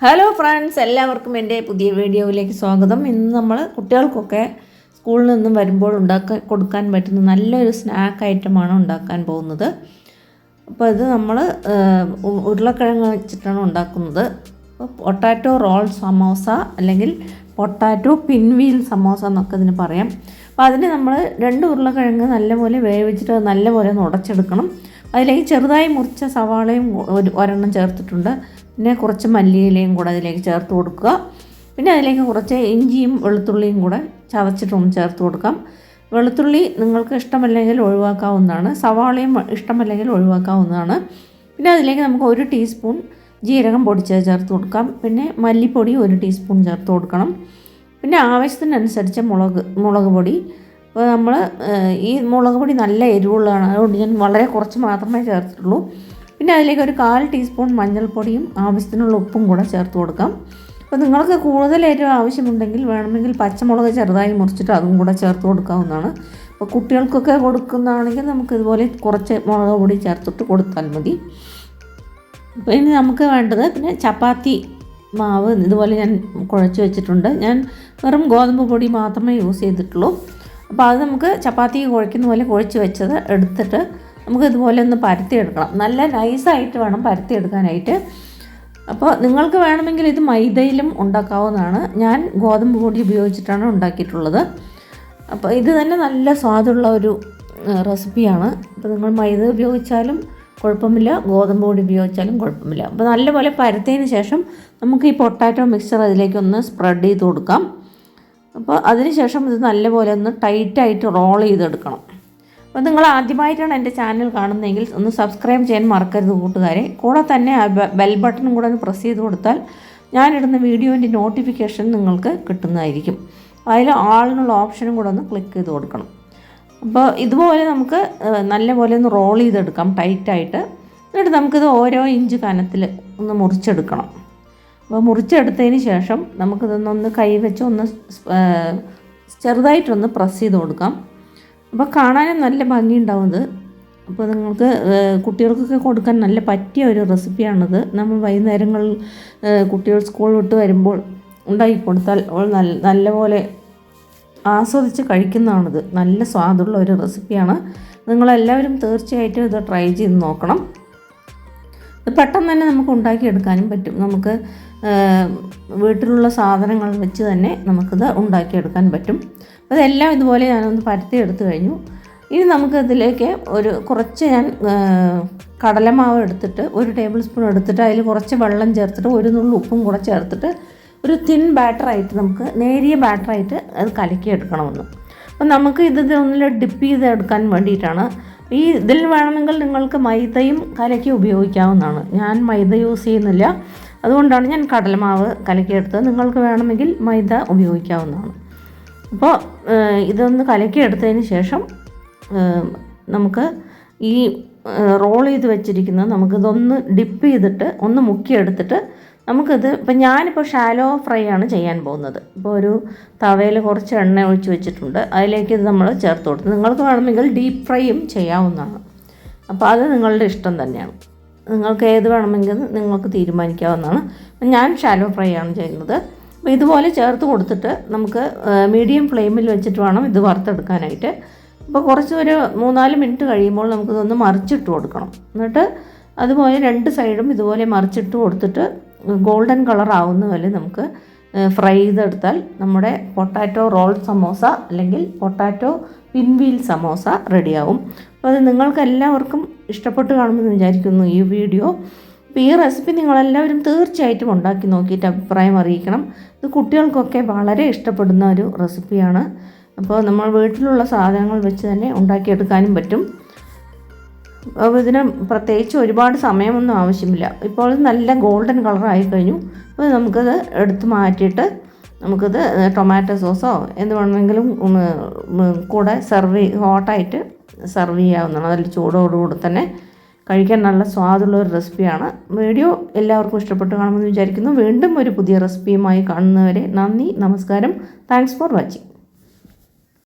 Hello friends, എല്ലാവർക്കും എൻ്റെ പുതിയ വീഡിയോയിലേക്ക് സ്വാഗതം. ഇന്ന് നമ്മൾ കുട്ടികൾക്കൊക്കെ സ്കൂളിൽ നിന്നും വരുമ്പോൾ കൊടുക്കാൻ പറ്റുന്ന നല്ലൊരു സ്നാക്ക് ഐറ്റമാണ് ഉണ്ടാക്കാൻ പോകുന്നത്. അപ്പോൾ ഇത് നമ്മൾ ഉരുളക്കിഴങ്ങ് വെച്ചിട്ടാണ് ഉണ്ടാക്കുന്നത്. പൊട്ടാറ്റോ റോൾ സമോസ അല്ലെങ്കിൽ പൊട്ടാറ്റോ പിൻവീൽ സമോസ എന്നൊക്കെ ഇതിന് പറയാം. അപ്പോൾ അതിന് നമ്മൾ 2 ഉരുളക്കിഴങ്ങ് നല്ലപോലെ വേവിച്ചിട്ട് നല്ലപോലെ ഒന്ന് ഉടച്ചെടുക്കണം. അതിലേക്ക് ചെറുതായി മുറിച്ച സവാളയും ഒരെണ്ണം ചേർത്തിട്ടുണ്ട്. പിന്നെ കുറച്ച് മല്ലിയിലയും കൂടെ അതിലേക്ക് ചേർത്ത് കൊടുക്കുക. പിന്നെ അതിലേക്ക് കുറച്ച് ഇഞ്ചിയും വെളുത്തുള്ളിയും കൂടെ ചതച്ചിട്ടൊന്ന് ചേർത്ത് കൊടുക്കാം. വെളുത്തുള്ളി നിങ്ങൾക്ക് ഇഷ്ടമല്ലെങ്കിൽ ഒഴിവാക്കാവുന്നതാണ്, സവാളയും ഇഷ്ടമല്ലെങ്കിൽ ഒഴിവാക്കാവുന്നതാണ്. പിന്നെ അതിലേക്ക് നമുക്ക് 1 ടീസ്പൂൺ ജീരകം പൊടിച്ചത് ചേർത്ത് കൊടുക്കാം. പിന്നെ മല്ലിപ്പൊടി 1 ടീസ്പൂൺ ചേർത്ത് കൊടുക്കണം. പിന്നെ ആവശ്യത്തിനനുസരിച്ച് മുളക് പൊടി. അപ്പോൾ നമ്മൾ ഈ മുളക് പൊടി നല്ല എരിവുള്ളതാണ്, അതുകൊണ്ട് ഞാൻ വളരെ കുറച്ച് മാത്രമേ ചേർത്തിട്ടുള്ളൂ. പിന്നെ അതിലേക്ക് 1/4 ടീസ്പൂൺ മഞ്ഞൾപ്പൊടിയും ആവശ്യത്തിനുള്ള ഉപ്പും കൂടെ ചേർത്ത് കൊടുക്കാം. അപ്പോൾ നിങ്ങൾക്ക് കൂടുതൽ എരിവ് ആവശ്യമുണ്ടെങ്കിൽ വേണമെങ്കിൽ പച്ചമുളക് ചെറുതായി മുറിച്ചിട്ട് അതും കൂടെ ചേർത്ത് കൊടുക്കാവുന്നതാണ്. അപ്പോൾ കുട്ടികൾക്കൊക്കെ കൊടുക്കുന്നതാണെങ്കിൽ നമുക്ക് ഇതുപോലെ കുറച്ച് മുളക് പൊടി ചേർത്തിട്ട് കൊടുത്താൽ മതി. അപ്പോൾ ഇനി നമുക്ക് വേണ്ടത് പിന്നെ ചപ്പാത്തി മാവ് ഇതുപോലെ ഞാൻ കുഴച്ച് വെച്ചിട്ടുണ്ട്. ഞാൻ വെറും ഗോതമ്പ് പൊടി മാത്രമേ യൂസ് ചെയ്തിട്ടുള്ളൂ. അപ്പോൾ അത് നമുക്ക് ചപ്പാത്തി കുഴയ്ക്കുന്ന പോലെ കുഴച്ച് വെച്ചത് എടുത്തിട്ട് നമുക്ക് ഇതുപോലെ ഒന്ന് പരത്തിയെടുക്കണം. നല്ല നൈസായിട്ട് വേണം പരത്തിയെടുക്കാനായിട്ട്. അപ്പോൾ നിങ്ങൾക്ക് വേണമെങ്കിൽ ഇത് മൈദയിലും ഉണ്ടാക്കാവുന്നതാണ്. ഞാൻ ഗോതമ്പ് പൊടി ഉപയോഗിച്ചിട്ടാണ് ഉണ്ടാക്കിയിട്ടുള്ളത്. അപ്പോൾ ഇത് തന്നെ നല്ല സ്വാദുള്ള ഒരു റെസിപ്പിയാണ്. അപ്പോൾ നിങ്ങൾ മൈദ ഉപയോഗിച്ചാലും കുഴപ്പമില്ല, ഗോതമ്പ് പൊടി ഉപയോഗിച്ചാലും കുഴപ്പമില്ല. അപ്പോൾ നല്ലപോലെ പരത്തിയതിന് ശേഷം നമുക്ക് ഈ പൊട്ടാറ്റോ മിക്സ്ചർ അതിലേക്കൊന്ന് സ്പ്രെഡ് ചെയ്ത് കൊടുക്കാം. അപ്പോൾ അതിന് ശേഷം ഇത് നല്ലപോലെ ഒന്ന് ടൈറ്റായിട്ട് റോൾ ചെയ്തെടുക്കണം. അപ്പോൾ നിങ്ങൾ ആദ്യമായിട്ടാണ് എൻ്റെ ചാനൽ കാണുന്നതെങ്കിൽ ഒന്ന് സബ്സ്ക്രൈബ് ചെയ്യാൻ മറക്കരുത് കൂട്ടുകാരെ. കൂടെ തന്നെ ആ ബെൽ ബട്ടണും കൂടെ ഒന്ന് പ്രസ് ചെയ്ത് കൊടുത്താൽ ഞാനിടുന്ന വീഡിയോൻ്റെ നോട്ടിഫിക്കേഷൻ നിങ്ങൾക്ക് കിട്ടുന്നതായിരിക്കും. അതിൽ ആളിനുള്ള ഓപ്ഷനും കൂടെ ഒന്ന് ക്ലിക്ക് ചെയ്ത് കൊടുക്കണം. അപ്പോൾ ഇതുപോലെ നമുക്ക് നല്ലപോലെ ഒന്ന് റോൾ ചെയ്തെടുക്കാം ടൈറ്റായിട്ട്. എന്നിട്ട് നമുക്കിത് ഓരോ ഇഞ്ച് കനത്തിൽ ഒന്ന് മുറിച്ചെടുക്കണം. അപ്പോൾ മുറിച്ചെടുത്തതിന് ശേഷം നമുക്കിതൊന്നൊന്ന് കൈ വെച്ച് ഒന്ന് ചെറുതായിട്ടൊന്ന് പ്രസ് ചെയ്ത് കൊടുക്കാം. അപ്പോൾ കാണാനും നല്ല ഭംഗിയുണ്ടാവും ഇത്. അപ്പോൾ നിങ്ങൾക്ക് കുട്ടികൾക്കൊക്കെ കൊടുക്കാൻ നല്ല പറ്റിയ ഒരു റെസിപ്പിയാണിത്. നമ്മൾ വൈകുന്നേരങ്ങളിൽ കുട്ടികൾ സ്കൂൾ വിട്ട് വരുമ്പോൾ ഉണ്ടാക്കി കൊടുത്താൽ നല്ലപോലെ ആസ്വദിച്ച് കഴിക്കുന്നതാണിത്. നല്ല സ്വാദുള്ള ഒരു റെസിപ്പിയാണ്. നിങ്ങളെല്ലാവരും തീർച്ചയായിട്ടും ഇത് ട്രൈ ചെയ്ത് നോക്കണം. ഇത് പെട്ടെന്ന് തന്നെ നമുക്ക് ഉണ്ടാക്കിയെടുക്കാനും പറ്റും. നമുക്ക് വീട്ടിലുള്ള സാധനങ്ങൾ വെച്ച് തന്നെ നമുക്കിത് ഉണ്ടാക്കിയെടുക്കാൻ പറ്റും. അപ്പോൾ ഇതെല്ലാം ഇതുപോലെ ഞാനൊന്ന് പരത്തി എടുത്തു കഴിഞ്ഞു. ഇനി നമുക്കതിലേക്ക് കുറച്ച് ഞാൻ കടലമാവ് എടുത്തിട്ട് 1 ടേബിൾ സ്പൂൺ എടുത്തിട്ട് അതിൽ കുറച്ച് വെള്ളം ചേർത്തിട്ട് 1 നുള്ളി ഉപ്പും കൂടെ ചേർത്തിട്ട് ഒരു തിൻ ബാറ്ററായിട്ട് നമുക്ക് നേരിയ ബാറ്ററായിട്ട് അത് കലക്കിയെടുക്കണമെന്ന്. അപ്പോൾ നമുക്ക് ഒന്നിൽ ഡിപ്പ് ചെയ്തെടുക്കാൻ വേണ്ടിയിട്ടാണ്. ഇതിൽ വേണമെങ്കിൽ നിങ്ങൾക്ക് മൈദയും കലക്കി ഉപയോഗിക്കാവുന്നതാണ്. ഞാൻ മൈദ യൂസ് ചെയ്യുന്നില്ല, അതുകൊണ്ടാണ് ഞാൻ കടലമാവ് കലക്കിയെടുത്തത്. നിങ്ങൾക്ക് വേണമെങ്കിൽ മൈദ ഉപയോഗിക്കാവുന്നതാണ്. അപ്പോൾ ഇതൊന്ന് കലക്കിയെടുത്തതിന് ശേഷം നമുക്ക് ഈ റോൾ ചെയ്ത് വെച്ചിരിക്കുന്നത് നമുക്കിതൊന്ന് ഡിപ്പ് ചെയ്തിട്ട് ഒന്ന് മുക്കിയെടുത്തിട്ട് ഇപ്പം ഞാനിപ്പോൾ ഷാലോ ഫ്രൈ ആണ് ചെയ്യാൻ പോകുന്നത്. ഇപ്പോൾ ഒരു തവയിൽ കുറച്ച് എണ്ണ ഒഴിച്ച് വെച്ചിട്ടുണ്ട്. അതിലേക്ക് ഇത് നമ്മൾ ചേർത്ത് കൊടുത്ത് നിങ്ങൾക്ക് വേണമെങ്കിൽ ഡീപ്പ് ഫ്രൈയും ചെയ്യാവുന്നതാണ്. അപ്പോൾ അത് നിങ്ങളുടെ ഇഷ്ടം തന്നെയാണ്. നിങ്ങൾക്ക് ഏത് വേണമെങ്കിൽ നിങ്ങൾക്ക് തീരുമാനിക്കാവുന്നതാണ്. ഞാൻ ഷാലോ ഫ്രൈ ആണ് ചെയ്യുന്നത്. അപ്പോൾ ഇതുപോലെ ചേർത്ത് കൊടുത്തിട്ട് നമുക്ക് മീഡിയം ഫ്ലെയിമിൽ വെച്ചിട്ട് വേണം ഇത് വറുത്തെടുക്കാനായിട്ട്. അപ്പോൾ കുറച്ച് ഒരു 3-4 മിനിറ്റ് കഴിയുമ്പോൾ നമുക്കിതൊന്ന് മറിച്ചിട്ട് കൊടുക്കണം. എന്നിട്ട് അതുപോലെ 2 സൈഡും ഇതുപോലെ മറിച്ചിട്ട് കൊടുത്തിട്ട് ഗോൾഡൻ കളർ ആവുന്ന പോലെ നമുക്ക് ഫ്രൈ ചെയ്തെടുത്താൽ നമ്മുടെ പൊട്ടാറ്റോ റോൾ സമോസ അല്ലെങ്കിൽ പൊട്ടാറ്റോ പിൻവീൽ സമോസ റെഡിയാവും. അപ്പോൾ അത് നിങ്ങൾക്ക് എല്ലാവർക്കും ഇഷ്ടപ്പെട്ട് കാണുമെന്ന് വിചാരിക്കുന്നു ഈ വീഡിയോ. അപ്പോൾ ഈ റെസിപ്പി നിങ്ങളെല്ലാവരും തീർച്ചയായിട്ടും ഉണ്ടാക്കി നോക്കിയിട്ട് അഭിപ്രായം അറിയിക്കണം. ഇത് കുട്ടികൾക്കൊക്കെ വളരെ ഇഷ്ടപ്പെടുന്ന ഒരു റെസിപ്പിയാണ്. അപ്പോൾ നമ്മൾ വീട്ടിലുള്ള സാധനങ്ങൾ വെച്ച് തന്നെ ഉണ്ടാക്കിയെടുക്കാനും പറ്റും. അപ്പോൾ ഇതിന് പ്രത്യേകിച്ച് ഒരുപാട് സമയമൊന്നും ആവശ്യമില്ല. ഇപ്പോൾ നല്ല ഗോൾഡൻ കളറായി കഴിഞ്ഞു. അപ്പോൾ നമുക്കത് എടുത്ത് മാറ്റിയിട്ട് നമുക്കിത് ടൊമാറ്റോ സോസോ എന്ത് വേണമെങ്കിലും കൂടെ ഹോട്ടായിട്ട് സെർവ് ചെയ്യാവുന്നതാണ്. അതിൽ ചൂടോടുകൂടി തന്നെ കഴിക്കാൻ നല്ല സ്വാദുള്ള ഒരു റെസിപ്പിയാണ്. വീഡിയോ എല്ലാവർക്കും ഇഷ്ടപ്പെട്ട് കാണുമെന്ന് വിചാരിക്കുന്നു. വീണ്ടും ഒരു പുതിയ റെസിപ്പിയുമായി കാണുന്നവരെ നന്ദി, നമസ്കാരം. Thanks for watching.